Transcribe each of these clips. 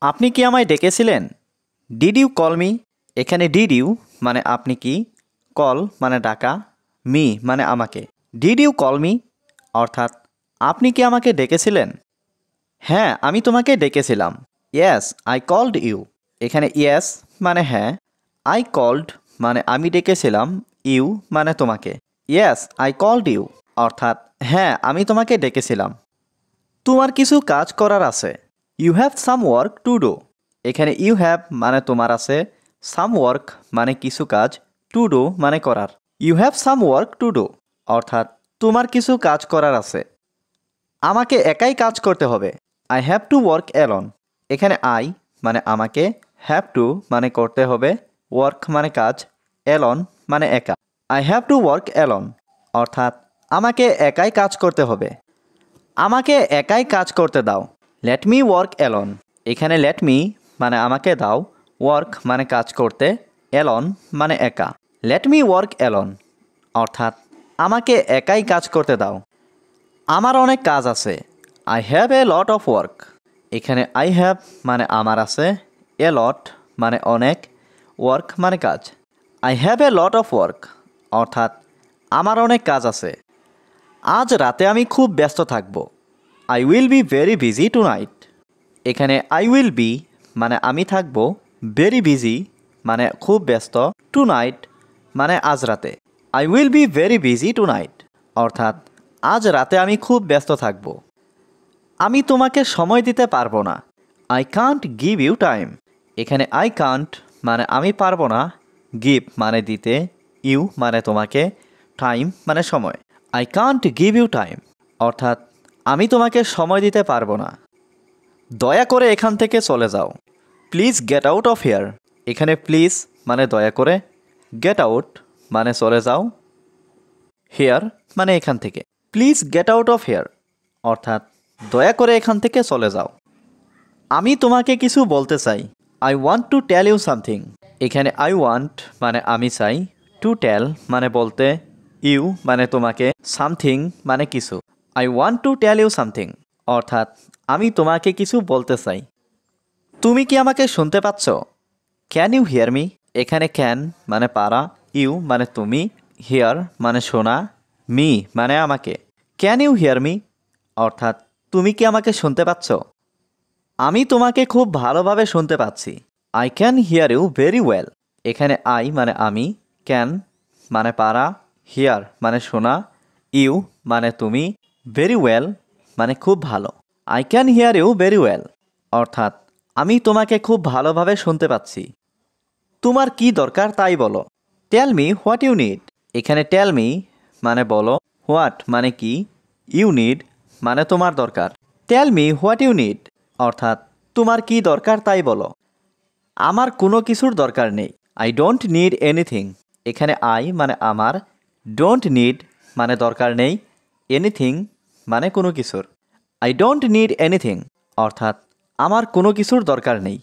আপনি কি আমায় ডেকেছিলেন? Did you call me? এখানে ডিড ইউ মানে আপনি কি, কল মানে ডাকা, মি মানে আমাকে। ডিড ইউ কল মি অর্থাৎ আপনি কি আমাকে ডেকেছিলেন? হ্যাঁ, আমি তোমাকে ডেকেছিলাম। Yes, I called you. এখানে ইয়েস মানে হ্যাঁ, আই কল্ড মানে আমি ডেকেছিলাম, ইউ মানে তোমাকে। ইয়েস, আই কল্ড ইউ অর্থাৎ হ্যাঁ, আমি তোমাকে ডেকেছিলাম। তোমার কিছু কাজ করার আছে। You have some work to do. এখানে ইউ হ্যাভ মানে তোমার আছে, সাম ওয়ার্ক মানে কিছু কাজ, টু ডু মানে করার। You have some work to do অর্থাৎ তোমার কিছু কাজ করার আছে। আমাকে একাই কাজ করতে হবে। I have to work alone. এখানে আই মানে আমাকে, হ্যাভ টু মানে করতে হবে, ওয়ার্ক মানে কাজ, অ্যালোন মানে একা। I have to work alone অর্থাৎ আমাকে একাই কাজ করতে হবে। আমাকে একাই কাজ করতে দাও। Let me work alone. এখানে লেট মি মানে আমাকে দাও, ওয়ার্ক মানে কাজ করতে, অ্যালোন মানে একা। লেট মি ওয়ার্ক অ্যালোন অর্থাৎ আমাকে একাই কাজ করতে দাও। আমার অনেক কাজ আছে। I have a lot of work. এখানে আই হ্যাভ মানে আমার আছে, এ লট মানে অনেক, ওয়ার্ক মানে কাজ। I have a lot of work অর্থাৎ আমার অনেক কাজ আছে। আজ রাতে আমি খুব ব্যস্ত থাকব। I will be very busy tonight. এখানে আই উইল বি মানে আমি থাকব, ভেরি বিজি মানে খুব ব্যস্ত, টুনাইট মানে আজ রাতে। I will be very busy tonight অর্থাৎ আজ রাতে আমি খুব ব্যস্ত থাকব। আমি তোমাকে সময় দিতে পারবো না। I can't give you time. এখানে আই কান্ট মানে আমি পারবো না, গিভ মানে দিতে, ইউ মানে তোমাকে, টাইম মানে সময়। I can't give you time অর্থাৎ আমি তোমাকে সময় দিতে পারবো না। দয়া করে এখান থেকে চলে যাও। Please get out of here. এখানে প্লিজ মানে দয়া করে, গেট আউট মানে চলে যাও, হিয়ার মানে এখান থেকে। Please get out of here অর্থাৎ দয়া করে এখান থেকে চলে যাও। আমি তোমাকে কিছু বলতে চাই। I want to tell you something. এখানে আই ওয়ান্ট মানে আমি চাই, টু টেল মানে বলতে, ইউ মানে তোমাকে, সামথিং মানে কিছু। I want to tell you something অর্থাৎ আমি তোমাকে কিছু বলতে চাই। তুমি কি আমাকে শুনতে পাচ্ছ? Can you hear me? এখানে ক্যান মানে পারা, ইউ মানে তুমি, হিয়ার মানে শোনা, মি মানে আমাকে। ক্যান ইউ হিয়ার মি অর্থাৎ তুমি কি আমাকে শুনতে পাচ্ছ? আমি তোমাকে খুব ভালোভাবে শুনতে পাচ্ছি। I can hear you very well. এখানে আই মানে আমি, ক্যান মানে পারা, হিয়ার মানে শোনা, ইউ মানে তুমি, ভেরি ওয়েল মানে খুব ভালো। I can hear you very well অর্থাৎ আমি তোমাকে খুব ভালোভাবে শুনতে পাচ্ছি। তোমার কি দরকার তাই বলো। Tell me what you need. এখানে টেল মি মানে বলো, হোয়াট মানে কি, ইউ নিড মানে তোমার দরকার। Tell me what you need অর্থাৎ তোমার কি দরকার তাই বলো। আমার কোনো কিছুর দরকার নেই। I don't need anything. এখানে আই মানে আমার, ডোন্ট নিড মানে দরকার নেই, এনিথিং মানে কোনো কিছুর। আই ডোন্ট নিড এনিথিং অর্থাৎ আমার কোনো কিছুর দরকার নেই।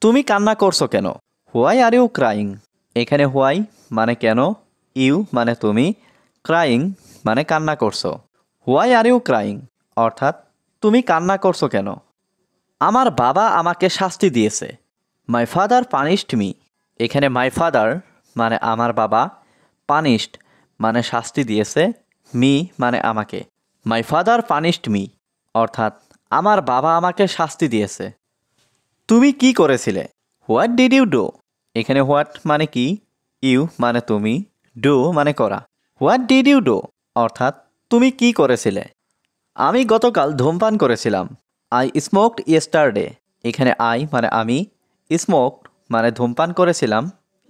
তুমি কান্না করছো কেন? Why are you crying. এখানে হোয়াই মানে কেন, ইউ মানে তুমি, ক্রাইং মানে কান্না করছো। হোয়াই আর ইউ ক্রাইং অর্থাৎ তুমি কান্না করছো কেন? আমার বাবা আমাকে শাস্তি দিয়েছে। My father punished me. এখানে মাই ফাদার মানে আমার বাবা, পানিশড মানে শাস্তি দিয়েছে, মি মানে আমাকে। মাই ফাদার পানিশড মি অর্থাৎ আমার বাবা আমাকে শাস্তি দিয়েছে। তুমি কি করেছিলে? What did you do. এখানে হোয়াট মানে কি, ইউ মানে তুমি, ডু মানে করা। হোয়াট ডিড ইউ ডু অর্থাৎ তুমি কি করেছিলে? আমি গতকাল ধূমপান করেছিলাম। I smoked yesterday. এখানে আই মানে আমি, স্মোকড মানে ধূমপান করেছিলাম,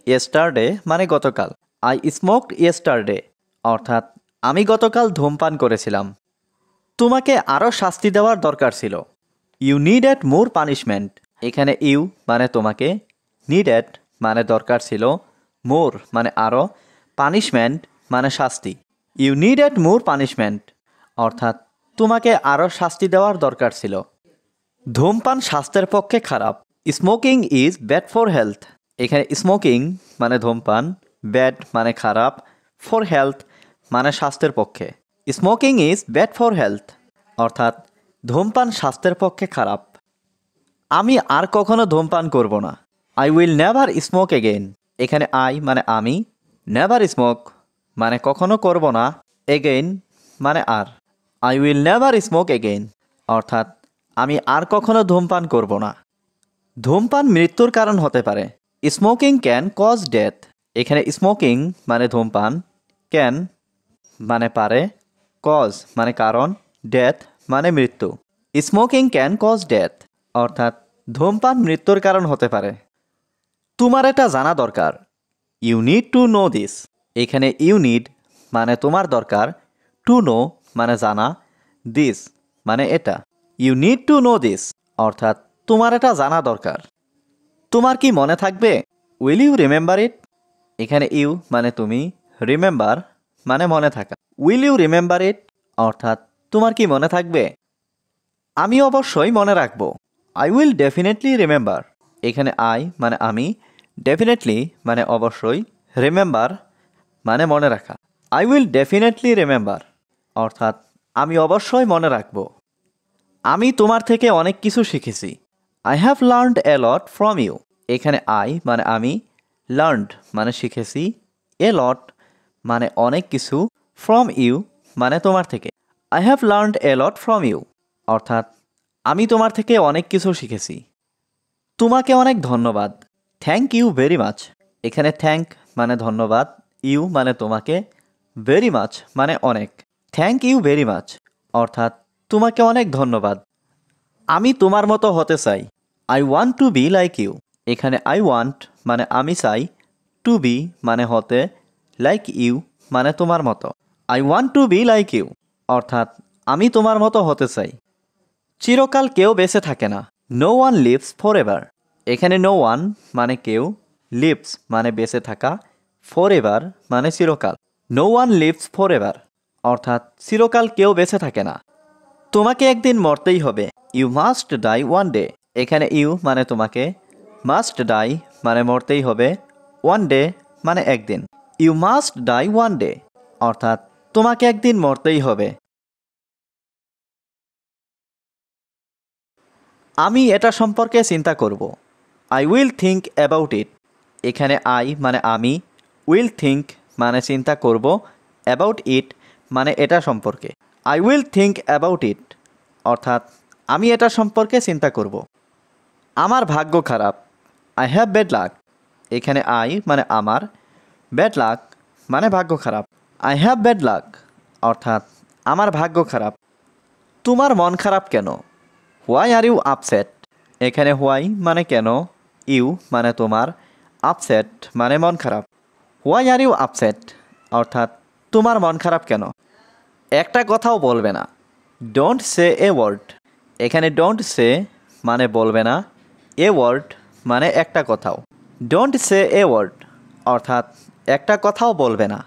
ইয়েস্টারডে মানে গতকাল। আই স্মোকড ইয়েস্টারডে অর্থাৎ আমি গতকাল ধূমপান করেছিলাম। তোমাকে আরও শাস্তি দেওয়ার দরকার ছিল। You needed more punishment. এখানে ইউ মানে তোমাকে, নিডেড মানে দরকার ছিল, মোর মানে আরও, পানিশমেন্ট মানে শাস্তি। ইউ নিডেড মোর পানিশমেন্ট অর্থাৎ তোমাকে আরও শাস্তি দেওয়ার দরকার ছিল। ধূমপান স্বাস্থ্যের পক্ষে খারাপ। Smoking is bad for health. এখানে স্মোকিং মানে ধূমপান, ব্যাড মানে খারাপ, ফর হেলথ মানে স্বাস্থ্যের পক্ষে। Smoking is bad for health অর্থাৎ ধূমপান স্বাস্থ্যের পক্ষে খারাপ। আমি আর কখনো ধূমপান করব না। I will never smoke again. এখানে আই মানে আমি, নেভার স্মোক মানে কখনো করব না, এগেইন মানে আর। I will never smoke again অর্থাৎ আমি আর কখনো ধূমপান করব না। ধূমপান মৃত্যুর কারণ হতে পারে। Smoking can cause death. এখানে স্মোকিং মানে ধূমপান, ক্যান মানে পারে, কজ মানে কারণ, ডেথ মানে মৃত্যু। স্মোকিং ক্যান কজ ডেথ অর্থাৎ ধূমপান মৃত্যুর কারণ হতে পারে। তোমার এটা জানা দরকার। You need to know this. এখানে ইউ নিড মানে তোমার দরকার, টু নো মানে জানা, দিস মানে এটা। You need to know this অর্থাৎ তোমার এটা জানা দরকার। তোমার কি মনে থাকবে? Will you remember it? এখানে ইউ মানে তুমি, রিমেম্বার মানে মনে থাকা। উইল ইউ রিমেম্বার ইট অর্থাৎ তোমার কি মনে থাকবে? আমি অবশ্যই মনে রাখব। I will definitely remember. এখানে আই মানে আমি, ডেফিনেটলি মানে অবশ্যই, রিমেম্বার মানে মনে রাখা। আই উইল ডেফিনেটলি রিমেম্বার অর্থাৎ আমি অবশ্যই মনে রাখব। আমি তোমার থেকে অনেক কিছু শিখেছি। I have learned a lot from you. এখানে আই মানে আমি, লার্নড মানে শিখেছি, এ লট মানে অনেক কিছু, ফ্রম ইউ মানে তোমার থেকে। I have learned a lot from you অর্থাৎ আমি তোমার থেকে অনেক কিছু শিখেছি। তোমাকে অনেক ধন্যবাদ। Thank you very much. এখানে থ্যাংক মানে ধন্যবাদ, ইউ মানে তোমাকে, ভেরি মাচ মানে অনেক। থ্যাংক ইউ ভেরি মাচ অর্থাৎ তোমাকে অনেক ধন্যবাদ। আমি তোমার মতো হতে চাই। I want to be like you. এখানে আই ওয়ান্ট মানে আমি চাই, টু বি মানে হতে, লাইক ইউ মানে তোমার মতো। I want to be like you অর্থাৎ আমি তোমার মতো হতে চাই। চিরকাল কেউ বেঁচে থাকে না। No one lives forever. এখানে নো ওয়ান মানে কেউ, লিভস মানে বেঁচে থাকা, ফর এভার মানে চিরকাল। No one lives forever অর্থাৎ চিরকাল কেউ বেঁচে থাকে না। তোমাকে একদিন মরতেই হবে। You must die one day. এখানে ইউ মানে তোমাকে, মাস্ট ডাই মানে মরতেই হবে, ওয়ান ডে মানে একদিন। You must die one day অর্থাৎ তোমাকে একদিন মরতেই হবে। আমি এটা সম্পর্কে চিন্তা করব। I will think about it. এখানে আই মানে আমি, উইল থিঙ্ক মানে চিন্তা করব, অ্যাবাউট ইট মানে এটা সম্পর্কে। I will think about it অর্থাৎ আমি এটা সম্পর্কে চিন্তা করব। আমার ভাগ্য খারাপ। I have bad luck. এখানে আই মানে আমার, ব্যাড লাক মানে ভাগ্য খারাপ। আই হ্যাভ ব্যাড লাক অর্থাৎ আমার ভাগ্য খারাপ। তোমার মন খারাপ কেন? Why are you upset. এখানে হোয়াই মানে কেন, ইউ মানে তোমার, আপসেট মানে মন খারাপ। হোয়াই আর ইউ আপসেট অর্থাৎ তোমার মন খারাপ কেন? একটা কথাও বলবে না। Don't say a word. এখানে ডোন্ট সে মানে বলবে না, এ ওয়ার্ড মানে একটা কথাও। ডোন্ট সে এ ওয়ার্ড অর্থাৎ একটা কথাও বলবে না।